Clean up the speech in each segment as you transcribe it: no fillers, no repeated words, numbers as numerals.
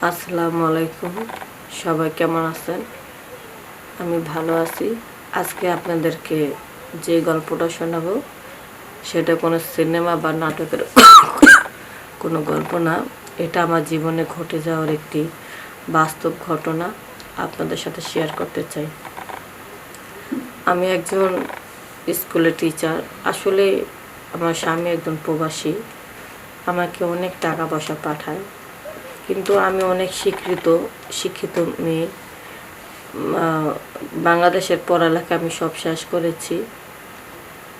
আসসালামু আলাইকুম। সবাই কেমন আছেন? আমি ভালো আছি। আজকে আপনাদেরকে যে গল্পটা শোনাবো সেটা কোনো সিনেমা বা নাটকের কোনো গল্প না। এটা আমার জীবনে ঘটে যাওয়ার একটি বাস্তব ঘটনা আপনাদের সাথে শেয়ার করতে চাই। আমি একজন স্কুলের টিচার। আসলে আমার স্বামী একজন প্রবাসী, আমাকে অনেক টাকা পয়সা পাঠায়, কিন্তু আমি অনেক শিক্ষিত মেয়ে। বাংলাদেশের পড়ালেখা আমি সব শেষ করেছি।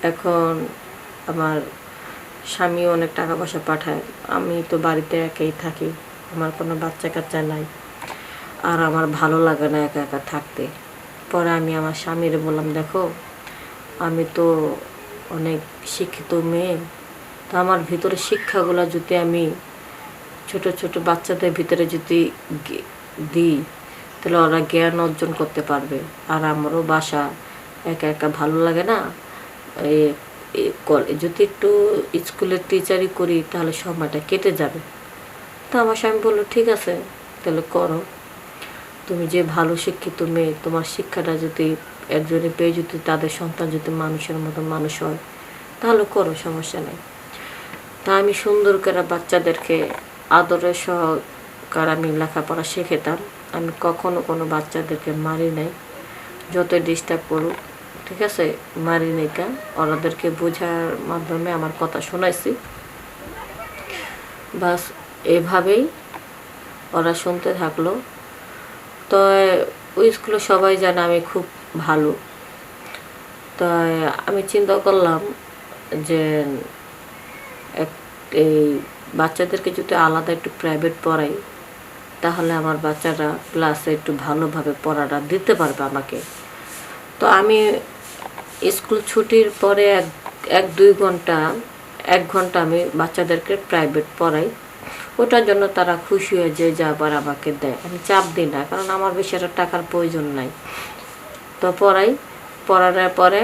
এখন আমার স্বামী অনেক টাকা পয়সা পাঠায়, আমি তো বাড়িতে একাই থাকি, আমার কোনো বাচ্চা কাচ্চা নাই, আর আমার ভালো লাগে না একা একা থাকতে। পরে আমি আমার স্বামীরে বললাম, দেখো আমি তো অনেক শিক্ষিত মেয়ে, তো আমার ভিতরে শিক্ষাগুলো যদি আমি ছোট ছোট বাচ্চাদের ভিতরে যদি দিই তাহলে ওরা জ্ঞান অর্জন করতে পারবে। আর আমারও বাসা একা একা ভালো লাগে না, যদি একটু স্কুলের টিচারই করি তাহলে সময়টা কেটে যাবে। তো আমার স্বামী বললো, ঠিক আছে তাহলে করো। তুমি যে ভালো শিক্ষিত মেয়ে, তোমার শিক্ষাটা যদি একজনে পেয়ে যদি তাদের সন্তান যদি মানুষের মতো মানুষ হয় তাহলে করো, সমস্যা নেই। তা আমি সুন্দর করে বাচ্চাদেরকে আদরের সহকার আমি লেখাপড়া শেখাতাম। আমি কখনো কোনো বাচ্চাদেরকে মারি নাই, যতই ডিস্টার্ব করুক, ঠিক আছে, মারি নাই। কেন, ওনাদেরকে বোঝার মাধ্যমে আমার কথা শোনাইছি, বাস এভাবেই ওরা শুনতে থাকলো। তো ওই স্কুলে সবাই জানে আমি খুব ভালো। তো আমি চিন্তা করলাম যে এই বাচ্চাদেরকে যদি আলাদা একটু প্রাইভেট পড়াই তাহলে আমার বাচ্চারা ক্লাসে একটু ভালোভাবে পড়াটা দিতে পারবে আমাকে। তো আমি স্কুল ছুটির পরে এক ঘন্টা আমি বাচ্চাদেরকে প্রাইভেট পড়াই। ওটার জন্য তারা খুশি হয়ে যে যা আবার আমাকে দেয়, আমি চাপ দিই না, কারণ আমার বেশি একটা টাকার প্রয়োজন নাই। তো পড়ানোর পরে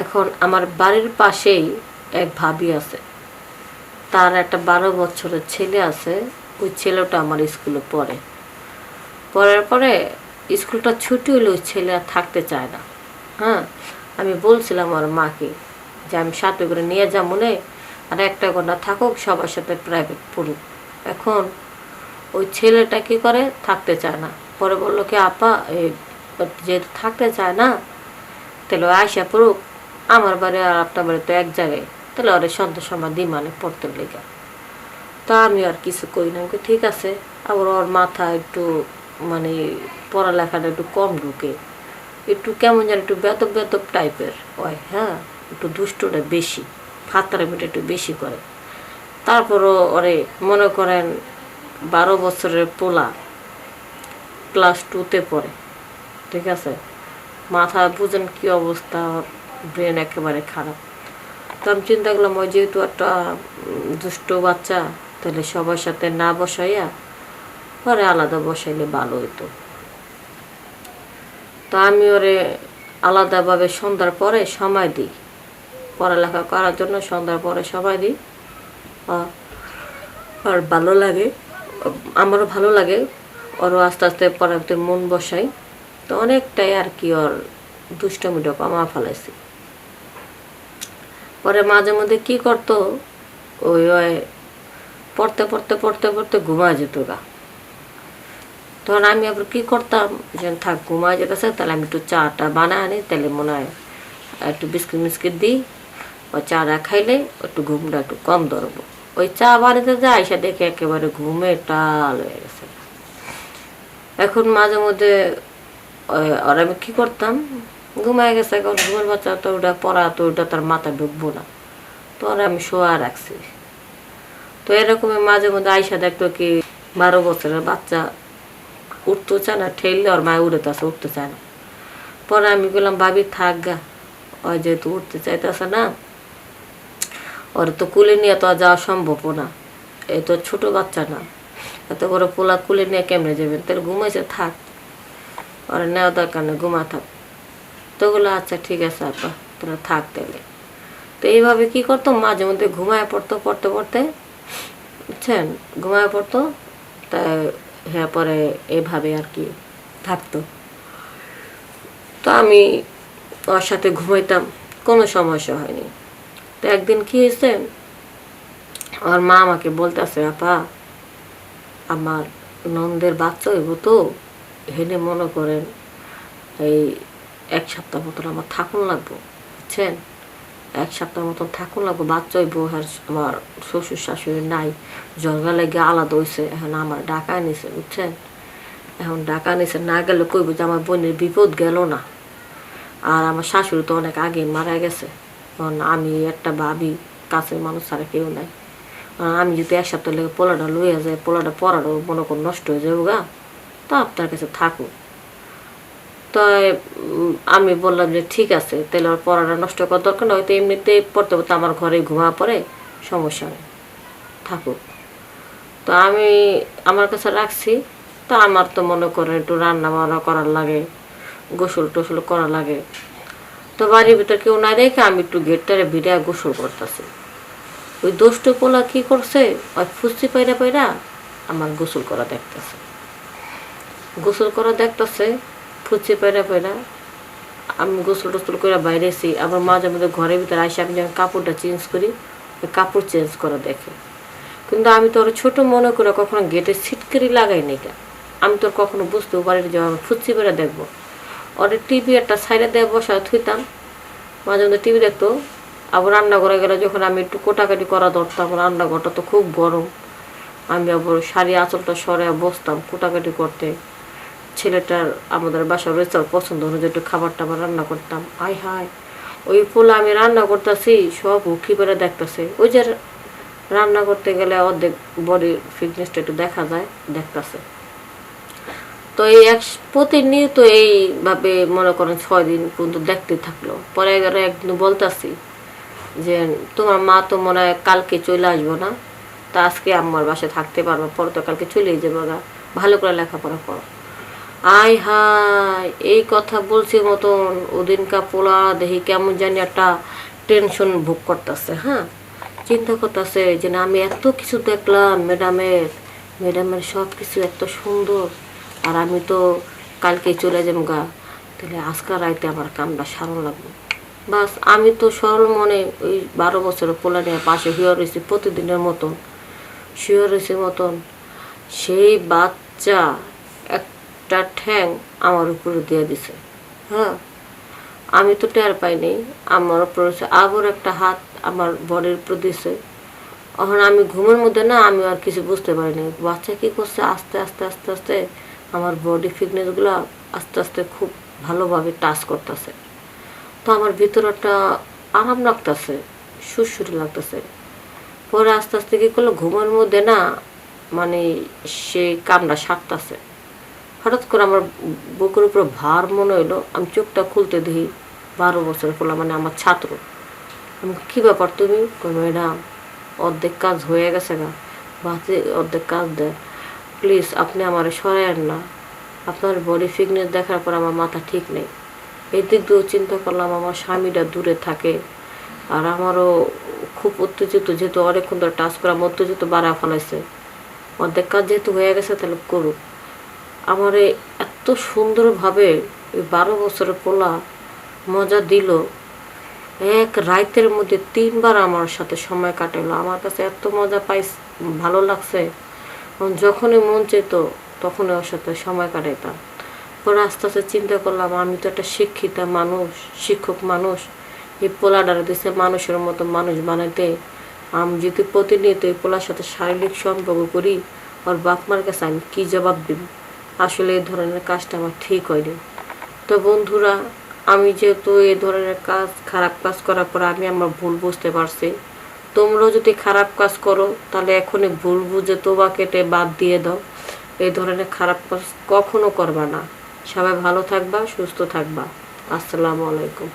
এখন আমার বাড়ির পাশেই এক ভাবি আছে, তার একটা 12 বছরের ছেলে আছে। ওই ছেলেটা আমার স্কুলে পড়ার পরে স্কুলটা ছুটি হলে ওই ছেলে আর থাকতে চায় না। হ্যাঁ, আমি বলছিলাম আমার মাকে যে আমি সাথে করে নিয়ে যাবো মনে, আর একটা ঘন্টা থাকুক, সবার সাথে প্রাইভেট পড়ুক। এখন ওই ছেলেটা কি করে, থাকতে চায় না। পরে বললো কি, আপা যেহেতু থাকতে চায় না তাহলে আয়সা পড়ুক আমার বাড়ি আর আপনার বাড়ি তো এক জায়গায়, তাহলে ওরা সন্ধ্যা সময় দিই মানে পড়তে লেগে। তা আমি আর কিছু করি না, ঠিক আছে। আবার ওর মাথা একটু মানে পড়ালেখাটা একটু কম ঢুকে, একটু কেমন যেন একটু বেতব টাইপের হয়। হ্যাঁ, একটু দুষ্টটা বেশি, ফাতারামিটা একটু বেশি করে। তারপরও ওরে মনে করেন 12 বছরের পোলা, ক্লাস 2-তে পড়ে, ঠিক আছে। মাথা বুঝেন কি অবস্থা, ব্রেন একেবারে খারাপ। তো আমি চিন্তা করলাম, ওই যেহেতু একটা দুষ্ট বাচ্চা, তাহলে সবার সাথে না বসাইয়া পরে আলাদা বসাইলে ভালো হইতো। তো আমি ওরে আলাদাভাবে সন্ধ্যার পরে সময় দিই, পড়ালেখা করার জন্য সন্ধ্যার পরে সময় দিই। আর ভালো লাগে, আমারও ভালো লাগে, ওরও আস্তে আস্তে পড়াতে মন বসাই। তো অনেকটাই আর কি ওর দুষ্টমিটা কমা ফেলাইছি। পরে মাঝে মধ্যে কি করতো, ওই পড়তে পড়তে পড়তে পড়তে ঘুমা যেত গা। তখন আমি আবার কী করতাম, যে থাক ঘুমা যেতেছে, তাহলে আমি একটু চাটা বানায় আনি, তাহলে মনে হয় একটু বিস্কিট দিই, ওই চাটা খাইলে একটু ঘুমটা একটু কম ধরবো। ওই চা বানাতে যায় এসে দেখে একেবারে ঘুমে টাল হয়ে গেছে। এখন মাঝে মধ্যে আর আমি কী করতাম, ঘুমায় গেছে, এখন ঘুমের বাচ্চা তো ওটা পড়া, তো ওটা তার মাথা ঢুকবো না, তো আর আমি শোয়া রাখছি। তো এরকমই মাঝে মধ্যে আইসা দেখতো কি 12 বছরের বাচ্চা উঠতে চায় না, ঠেললে ওর মায় উড়ে তাছে, উঠতে চায় না। পরে আমি বললাম, ভাবি থাক গা, ওই যেহেতু উঠতে চাইতেছে না, ওর তো কুলে নিয়ে তো আর যাওয়া সম্ভব না, এই তো ছোট বাচ্চা না, এত বড় পোলা কুলে নিয়ে কেমনে যাবেন, তাহলে ঘুমাইছে থাক, ওরা নেওয়া দরকার নেই, ঘুমা থাক। তো ওগুলো আচ্ছা ঠিক আছে আপা, তোরা থাক তাহলে। তো এইভাবে কি করতো, মাঝে মধ্যে ঘুমায় পড়তো, পড়তে পড়তে বুঝছেন, ঘুমায় পড়তো। তাই হ্যাঁ পরে এভাবে আর কি থাকতো। তো আমি ওর সাথে ঘুমাইতাম, কোনো সমস্যা হয়নি। তো একদিন কি হয়েছে, আমার মা আমাকে বলতেছে, আপা আমার নন্দের বাচ্চা হইব, তো হেনে মনে করেন এই 1 সপ্তাহ মতন আমার থাকুন লাগবো, বুঝছেন, 1 সপ্তাহ মতন থাকুন লাগবো, বাচ্চা হইব। আর আমার শ্বশুর শাশুড়ি নাই, জলগা লেগে আলাদা হয়েছে, এখন আমার ডাকা নিছে, বুঝছেন। এখন ডাকা নিছে, না গেলে কইব যে আমার বোনের বিপদ গেল না। আর আমার শাশুড়ি তো অনেক আগে মারা গেছে, কারণ আমি একটা ভাবি, কাছের মানুষ ছাড়া কেউ নাই। আমি যদি 1 সপ্তাহ লেগে পোলাটা লইয়া যায়, পোলাটা পড়াটাও মনে কর নষ্ট হয়ে যাবো গা, তা আপনার কাছে থাকুক। তো আমি বললাম যে ঠিক আছে, তাহলে ওর পড়াটা নষ্ট করার দরকার না, হয়তো এমনিতে পড়তে পড়তে আমার ঘরে ঘুমা পড়ে, সমস্যা নেই, থাকুক। তো আমি আমার কাছে রাখছি। তো আমার তো মনে করেন একটু রান্না বান্না করার লাগে, গোসল টোসল করা লাগে। তো বাড়ির ভিতর কেউ না দেখে আমি একটু গেটটারে ভিড়ে গোসল করতেছি। ওই দুষ্ট পোলা কি করছে, ওই ফুসি পাইরা পাইরা আমার গোসল করা দেখতেছে, ফুচি পাইরা পাইরা। আমি গোসল টোসল করে বাইরেছি, আবার মাঝে মধ্যে ঘরের ভিতরে আসে, আমি যখন কাপড়টা চেঞ্জ করি, ওই কাপড় চেঞ্জ করা দেখে। কিন্তু আমি তো ওর ছোট মনে করে কখনো গেটে ছিটকারি লাগাই নি, আমি তোর কখনো বুঝতেও পারিনি যে আমি ফুচি পেরে দেখবো। ওর টিভি একটা সাইডে দিয়ে বসা থুইতাম, মাঝে মধ্যে টিভি দেখতো। আবার রান্নাঘরে গেলে যখন আমি একটু কোটাকাটি করা ধরতাম, রান্নাঘরটা তো খুব গরম, আমি আবার শাড়ি আঁচলটা সরে বসতাম কোটাকাটি করতে। ছেলেটার আমাদের বাসার রয়েছে পছন্দ অনুযায়ী একটু খাবার টাবার রান্না করতাম। আয় হায়, ওই পোলা আমি রান্না করতেছি সব উখি পেরে দেখতেছে। ওই যে রান্না করতে গেলে অর্ধেক বডির ফিটনেসটা একটু দেখা যায়, দেখতেছে। তো এই প্রতিনিয়ত এইভাবে মনে করেন 6 দিন পর্যন্ত দেখতে থাকলো। পরে একদিন বলতেছি যে তোমার মা তো মনে হয় কালকে চলে আসবো না, তা আজকে আমার বাসায় থাকতে পারবো, পরে তো কালকে চলেই যাবো গা, ভালো করে লেখাপড়া করো। আয় হায়, এই কথা বলছি মতন ওদিনকা পোলা দেখি কেমন জানি একটা টেনশন ভোগ করতেছে। হ্যাঁ, চিন্তা করতেছে যে না, আমি এত কিছু দেখলাম ম্যাডামের সব কিছু এত সুন্দর, আর আমি তো কালকে চলে যাবো গা, তাহলে আজকাল রাইতে আমার কামটা সারণ লাগবে। বাস আমি তো সরল মনে ওই 12 বছরের পোলা নিয়ে পাশে শুয়ে রয়েছি, প্রতিদিনের মতন শুয়ে রয়েছে মতন। সেই বাচ্চা একটা ঠ্যাং আমার উপরে দিয়ে দিছে। হ্যাঁ, আমি তো টের পাইনি, আমার উপরে আবার একটা হাত আমার বডির উপর দিছে। এখন আমি ঘুমের মধ্যে না, আমি আর কিছু বুঝতে পারিনি। বাচ্চা কি করছে, আস্তে আস্তে আস্তে আস্তে আমার বডি ফিটনেসগুলো আস্তে আস্তে খুব ভালোভাবে টাচ করতেছে। তো আমার ভিতরে একটা আরাম লাগতেছে, সুরসুরি লাগতেছে। পরে আস্তে আস্তে কী করলো, ঘুমের মধ্যে না মানে সে কামটা সারতেছে। হঠাৎ করে আমার বুকের উপরে ভার মনে হইলো, আমি চোখটা খুলতে দেখি 12 বছর পোলা, মানে আমার ছাত্র। আমি কী ব্যাপার তুমি? ম্যাডাম অর্ধেক কাজ হয়ে গেছে গা, বাকি অর্ধেক কাজ দেয়, প্লিজ আপনি আমার সরায়েন না, আপনার বডি ফিটনেস দেখার পর আমার মাথা ঠিক নেই। এই দিক দিয়েও চিন্তা করলাম, আমার স্বামীটা দূরে থাকে, আর আমারও খুব উত্তেজিত, যেহেতু অনেকক্ষণ ধরে টাচ করা উত্তেজিত বাড়া ফেলাইছে। অর্ধেক কাজ যেহেতু হয়ে গেছে, তাহলে করুক। আমার এত সুন্দরভাবে 12 বছরের পোলা মজা দিল, এক রাইতের মধ্যে 3 বার আমার সাথে সময় কাটালো। আমার কাছে এত মজা ভালো লাগছে, যখনই মন চেত তখনই ওর সাথে সময় কাটাইতাম। পরে আস্তে আস্তে চিন্তা করলাম, আমি তো একটা শিক্ষিতা মানুষ, শিক্ষক মানুষ, এই পোলাডারে দিছে মানুষের মতো মানুষ বানাইতে। আমি যদি প্রতিনিয়ত এই পোলার সাথে শারীরিক সম্পর্ক করি, ওর বাপ মার কাছে আমি কী জবাব দিব? আসলে এই ধরনের কাজটা আমার ঠিক হয়নি। তো বন্ধুরা, আমি যেহেতু এই ধরনের কাজ, খারাপ কাজ করার পর আমি আমার ভুল বুঝতে পারছি। তোমরাও যদি খারাপ কাজ করো, তাহলে এখনই ভুল বুঝে তোবা কেটে বাদ দিয়ে দাও। এই ধরনের খারাপ কাজ কখনো করবা না। সবাই ভালো থাকবা, সুস্থ থাকবা। আসসালামু আলাইকুম।